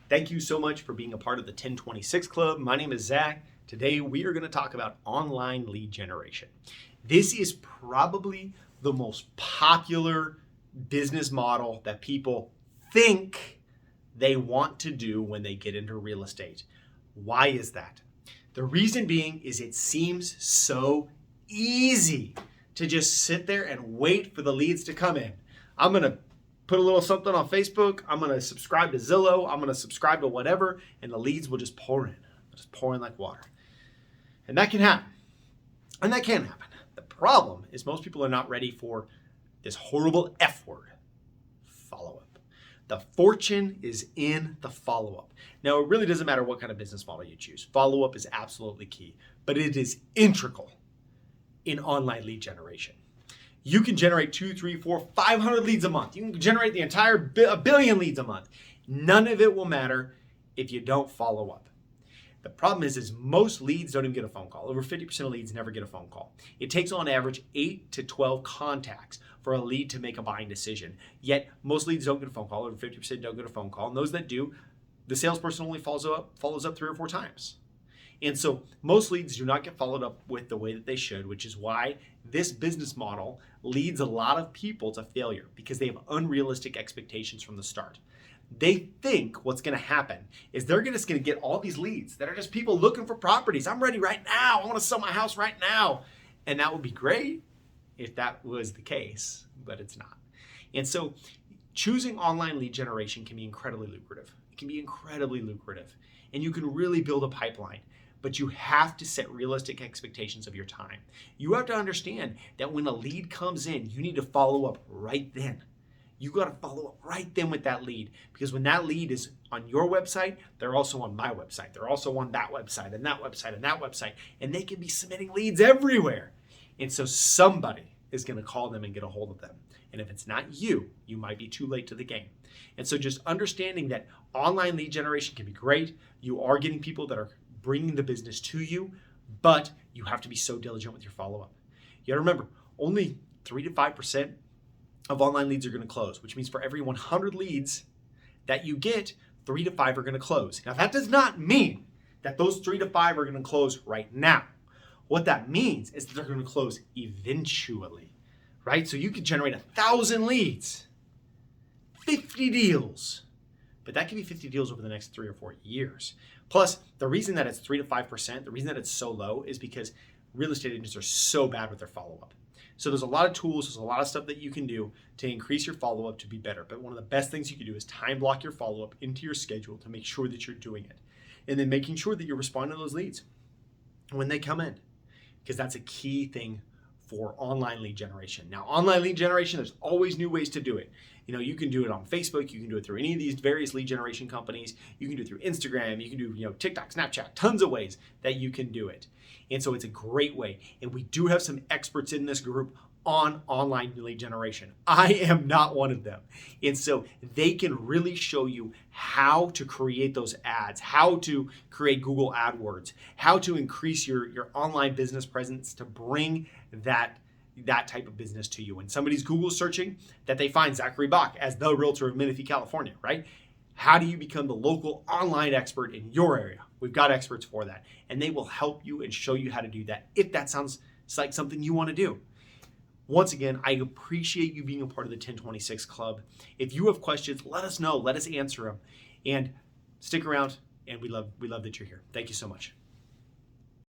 Thank you so much for being a part of the 1026 Club. My name is Zach. Today we are going to talk about online lead generation. This is probably the most popular business model that people think they want to do when they get into real estate. Why is that? The reason being is it seems so easy to just sit there and wait for the leads to come in. I'm going to put a little something on Facebook. I'm going to subscribe to Zillow. I'm going to subscribe to whatever, and the leads will just pour in. They'll just pour in like water. And that can happen. And that can happen. The problem is most people are not ready for this horrible F word, follow-up. The fortune is in the follow-up. Now, it really doesn't matter what kind of business model you choose. Follow-up is absolutely key, but it is integral in online lead generation. You can generate 2, 3, 4, 500 leads a month. You can generate the entire billion leads a month. None of it will matter if you don't follow up. The problem is most leads don't even get a phone call. Over 50% of leads never get a phone call. It takes on average 8 to 12 contacts for a lead to make a buying decision. Yet most leads don't get a phone call. Over 50% don't get a phone call. And those that do, the salesperson only follows up 3 or 4 times. And so most leads do not get followed up with the way that they should, which is why this business model leads a lot of people to failure because they have unrealistic expectations from the start. They think what's going to happen is they're just going to get all these leads that are just people looking for properties. I'm ready right now. I want to sell my house right now. And that would be great if that was the case, but it's not. And so choosing online lead generation can be incredibly lucrative. It can be incredibly lucrative. And you can really build a pipeline. But you have to set realistic expectations of your time. You have to understand that when a lead comes in, you need to follow up right then. You got to follow up right then with that lead, because when that lead is on your website, they're also on my website. They're also on that website and that website and that website, and they can be submitting leads everywhere. And so somebody is going to call them and get a hold of them. And if it's not you, you might be too late to the game. And so just understanding that online lead generation can be great. You are getting people that are bringing the business to you, but you have to be so diligent with your follow-up. You got to remember, only 3 to 5% of online leads are going to close, which means for every 100 leads that you get, 3 to 5 are going to close. Now, that does not mean that those 3 to 5 are going to close right now. What that means is that they're going to close eventually, right? So you could generate 1,000 leads, 50 deals, but that can be 50 deals over the next 3 or 4 years. Plus, the reason that it's 3 to 5%, the reason that it's so low is because real estate agents are so bad with their follow-up. So there's a lot of tools, there's a lot of stuff that you can do to increase your follow-up to be better. But one of the best things you can do is time block your follow-up into your schedule to make sure that you're doing it. And then making sure that you're responding to those leads when they come in, because that's a key thing for online lead generation. Now, online lead generation, there's always new ways to do it. You can do it on Facebook. You can do it through any of these various lead generation companies. You can do it through Instagram. You can do, TikTok, Snapchat, tons of ways that you can do it. And so it's a great way. And we do have some experts in this group on online lead generation. I am not one of them. And so they can really show you how to create those ads, how to create Google AdWords, how to increase your online business presence to bring that type of business to you. When somebody's Google searching, that they find Zachary Bach as the realtor of Menifee, California, right? How do you become the local online expert in your area? We've got experts for that, and they will help you and show you how to do that if that sounds like something you want to do. Once again, I appreciate you being a part of the 1026 Club. If you have questions, let us know. Let us answer them. And stick around, and we love that you're here. Thank you so much.